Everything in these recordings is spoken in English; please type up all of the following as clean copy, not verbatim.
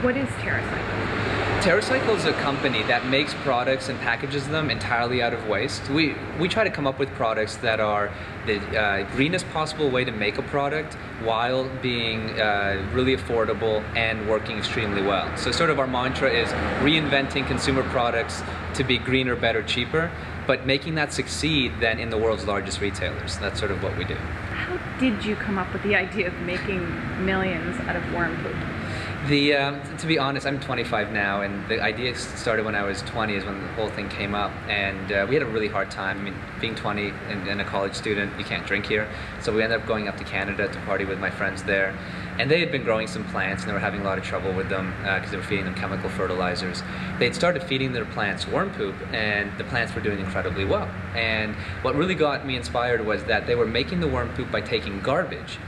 What is Terracycle? Terracycle is a company that makes products and packages them entirely out of waste. We try to come up with products that are the greenest possible way to make a product while being really affordable and working extremely well. So sort of our mantra is reinventing consumer products to be greener, better, cheaper, but making that succeed then in the world's largest retailers. That's sort of what we do. How did you come up with the idea of making millions out of worm poop? To be honest, I'm 25 now, and the idea started when I was 20 is when the whole thing came up, and we had a really hard time. I mean, being 20 and a college student, you can't drink here, so we ended up going up to Canada to party with my friends there, and they had been growing some plants and they were having a lot of trouble with them because they were feeding them chemical fertilizers. They'd started feeding their plants worm poop, and the plants were doing incredibly well. And what really got me inspired was that they were making the worm poop by taking garbage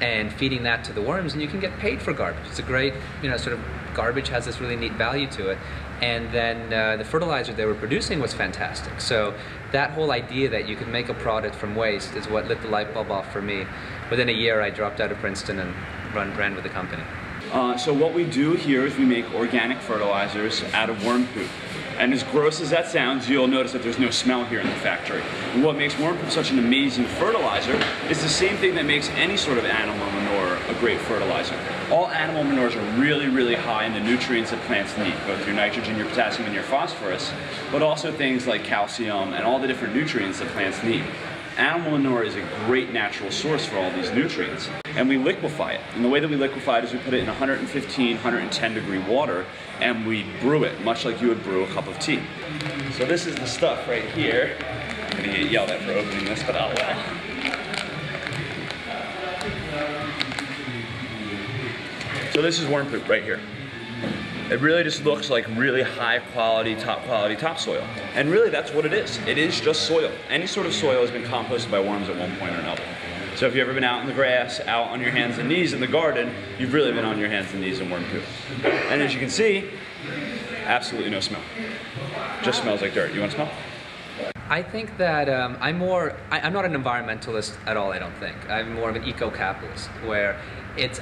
and feeding that to the worms, and you can get paid for garbage. It's a great, sort of garbage has this really neat value to it. And then the fertilizer they were producing was fantastic. So that whole idea that you could make a product from waste is what lit the light bulb off for me. Within a year, I dropped out of Princeton and ran with the company. So what we do here is we make organic fertilizers out of worm poop. And as gross as that sounds, you'll notice that there's no smell here in the factory. And what makes worm poop such an amazing fertilizer is the same thing that makes any sort of animal manure a great fertilizer. All animal manures are really, really high in the nutrients that plants need, both your nitrogen, your potassium, and your phosphorus, but also things like calcium and all the different nutrients that plants need. Animal manure is a great natural source for all these nutrients, and we liquefy it. And the way that we liquefy it is we put it in 115, 110 degree water, and we brew it, much like you would brew a cup of tea. So this is the stuff right here. I'm gonna get yelled at for opening this, but oh well. So this is worm poop right here. It really just looks like really high quality topsoil. And really that's what it is. It is just soil. Any sort of soil has been composted by worms at one point or another. So if you've ever been out in the grass, out on your hands and knees in the garden, you've really been on your hands and knees in worm poop. And as you can see, absolutely no smell. Just smells like dirt. You want to smell? I think that I'm not an environmentalist at all, I don't think. I'm more of an eco-capitalist, where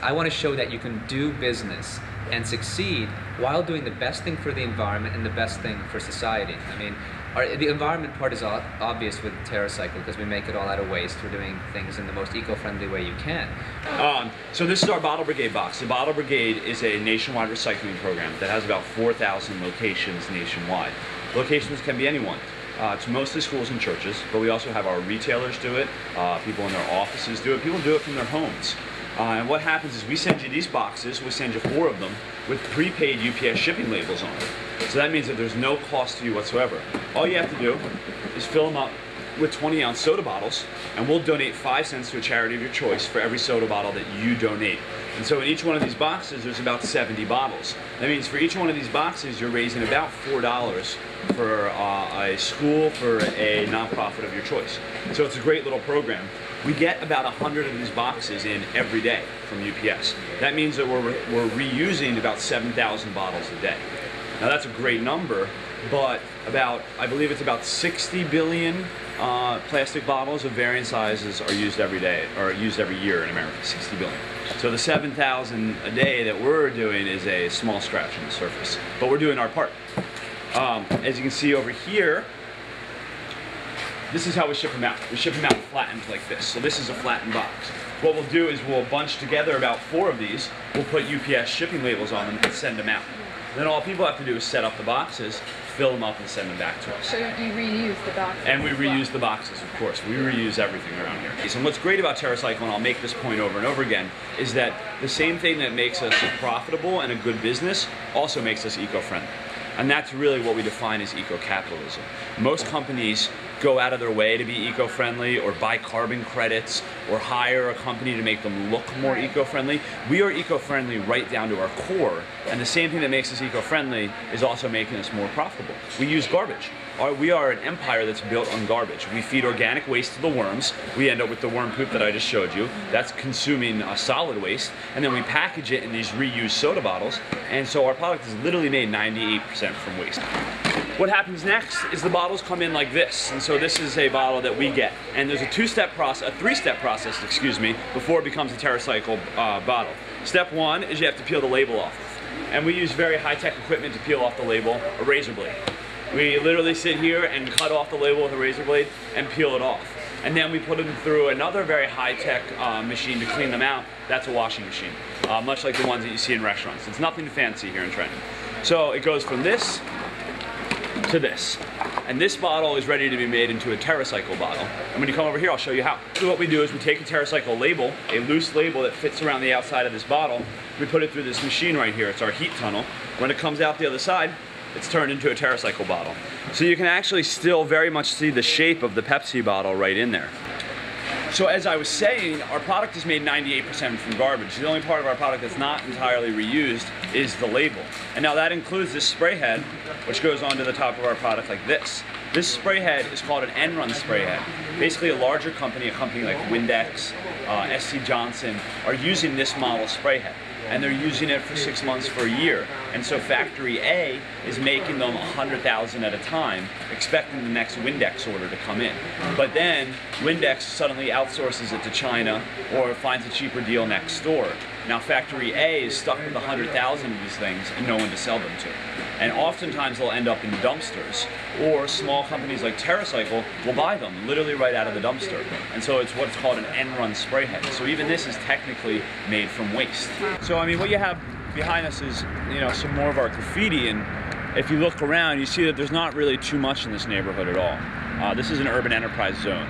I want to show that you can do business and succeed while doing the best thing for the environment and the best thing for society. I mean, the environment part is obvious with Terracycle because we make it all out of waste. We're doing things in the most eco-friendly way you can. So this is our Bottle Brigade box. The Bottle Brigade is a nationwide recycling program that has about 4,000 locations nationwide. Locations can be anyone. It's mostly schools and churches, but we also have our retailers do it, people in their offices do it, people do it from their homes. And what happens is we send you these boxes, we send you 4 of them with prepaid UPS shipping labels on them. So that means that there's no cost to you whatsoever. All you have to do is fill them up with 20-ounce soda bottles, and we'll donate 5 cents to a charity of your choice for every soda bottle that you donate. And so in each one of these boxes, there's about 70 bottles. That means for each one of these boxes, you're raising about $4 for a school, for a nonprofit of your choice. So it's a great little program. We get about 100 of these boxes in every day from UPS. That means that we're reusing about 7,000 bottles a day. Now that's a great number, but I believe it's about 60 billion plastic bottles of varying sizes are used every day, or used every year in America, 60 billion. So the 7,000 a day that we're doing is a small scratch on the surface, but we're doing our part. As you can see over here, this is how we ship them out. We ship them out flattened like this. So this is a flattened box. What we'll do is we'll bunch together about 4 of these. We'll put UPS shipping labels on them and send them out. Then all people have to do is set up the boxes, fill them up, and send them back to us. So you reuse the boxes? And we reuse the boxes, of course. We reuse everything around here. And what's great about Terracycle, and I'll make this point over and over again, is that the same thing that makes us profitable and a good business also makes us eco-friendly. And that's really what we define as eco-capitalism. Most companies go out of their way to be eco-friendly or buy carbon credits or hire a company to make them look more eco-friendly. We are eco-friendly right down to our core, and the same thing that makes us eco-friendly is also making us more profitable. We use garbage. We are an empire that's built on garbage. We feed organic waste to the worms. We end up with the worm poop that I just showed you. That's consuming solid waste. And then we package it in these reused soda bottles. And so our product is literally made 98% from waste. What happens next is the bottles come in like this. And so this is a bottle that we get. And there's a three-step process, before it becomes a Terracycle bottle. Step 1 is you have to peel the label off. And we use very high-tech equipment to peel off the label, a razor blade. We literally sit here and cut off the label with a razor blade and peel it off. And then we put them through another very high-tech machine to clean them out. That's a washing machine, much like the ones that you see in restaurants. It's nothing fancy here in Trenton. So it goes from this to this. And this bottle is ready to be made into a Terracycle bottle. And when you come over here, I'll show you how. So what we do is we take a Terracycle label, a loose label that fits around the outside of this bottle. We put it through this machine right here. It's our heat tunnel. When it comes out the other side, it's turned into a Terracycle bottle. So you can actually still very much see the shape of the Pepsi bottle right in there. So as I was saying, our product is made 98% from garbage. The only part of our product that's not entirely reused is the label. And now that includes this spray head, which goes onto the top of our product like this. This spray head is called an end-run spray head. Basically a larger company, a company like Windex, SC Johnson, are using this model spray head. And they're using it for 6 months, for a year. And so factory A is making them 100,000 at a time, expecting the next Windex order to come in. But then Windex suddenly outsources it to China or finds a cheaper deal next door. Now factory A is stuck with 100,000 of these things and no one to sell them to. And oftentimes they'll end up in dumpsters, or small companies like Terracycle will buy them literally right out of the dumpster. And so it's what's called an end-run spray head. So even this is technically made from waste. So I mean, what you have behind us is, you know, some more of our graffiti, and if you look around, you see that there's not really too much in this neighborhood at all. This is an urban enterprise zone.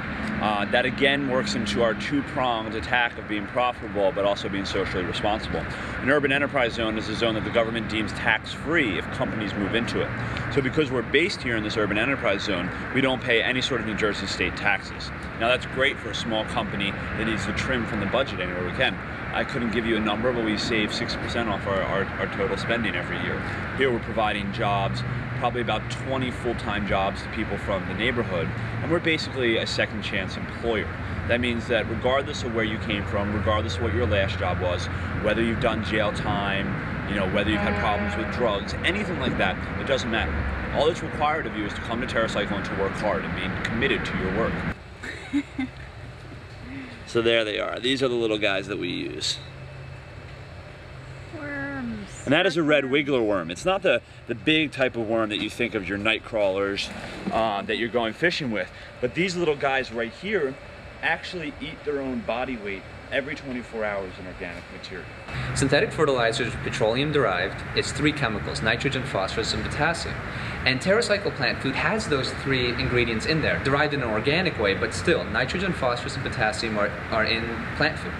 That again works into our two-pronged attack of being profitable but also being socially responsible. An urban enterprise zone is a zone that the government deems tax-free if companies move into it. So because we're based here in this urban enterprise zone, we don't pay any sort of New Jersey state taxes. Now that's great for a small company that needs to trim from the budget anywhere we can. I couldn't give you a number, but we save 6% off our total spending every year. Here we're providing jobs, probably about 20 full-time jobs to people from the neighborhood, and we're basically a second chance employer. That means that regardless of where you came from, regardless of what your last job was, whether you've done jail time, you know, whether you've had problems with drugs, anything like that, it doesn't matter. All that's required of you is to come to Terracycle and to work hard and being committed to your work. So there they are. These are the little guys that we use. Worms. And that is a red wiggler worm. It's not the big type of worm that you think of your night crawlers that you're going fishing with. But these little guys right here actually eat their own body weight every 24 hours in organic material. Synthetic fertilizer is petroleum derived. It's 3 chemicals: nitrogen, phosphorus, and potassium. And Terracycle plant food has those 3 ingredients in there, derived in an organic way, but still, nitrogen, phosphorus, and potassium are in plant food.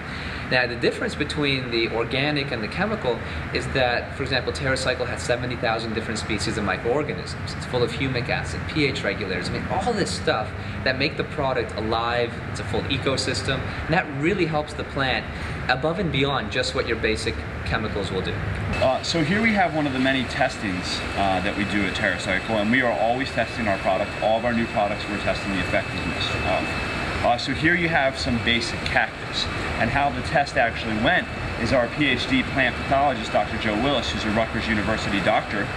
Now, the difference between the organic and the chemical is that, for example, Terracycle has 70,000 different species of microorganisms. It's full of humic acid, pH regulators, I mean, all this stuff that make the product alive. It's a full ecosystem, and that really helps the plant above and beyond just what your basic chemicals will do. So here we have one of the many testings that we do at Terracycle, and we are always testing our product. All of our new products we're testing the effectiveness of. So here you have some basic cactus, and how the test actually went is our PhD plant pathologist, Dr. Joe Willis, who's a Rutgers University doctor,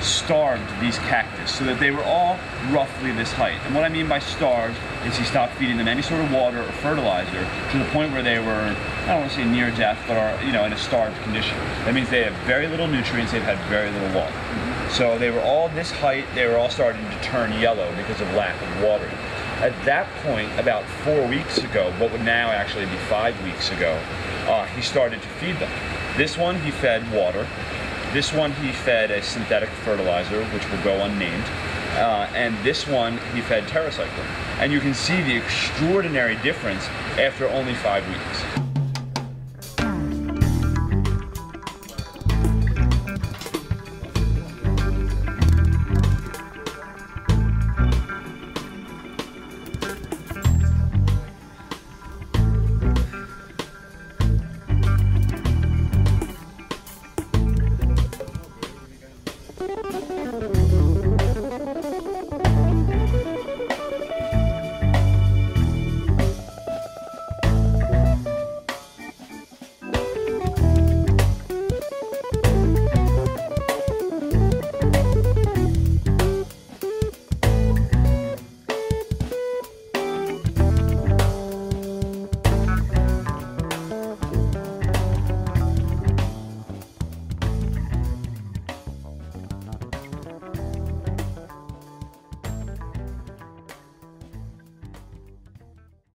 starved these cactus so that they were all roughly this height. And what I mean by starved is he stopped feeding them any sort of water or fertilizer to the point where they were, I don't want to say near death, but are, you know, in a starved condition. That means they have very little nutrients, they've had very little water. So they were all this height, they were all starting to turn yellow because of lack of watering. At that point, about 4 weeks ago, what would now actually be 5 weeks ago, he started to feed them. This one he fed water. This one he fed a synthetic fertilizer, which will go unnamed. And this one he fed Terracycle. And you can see the extraordinary difference after only 5 weeks.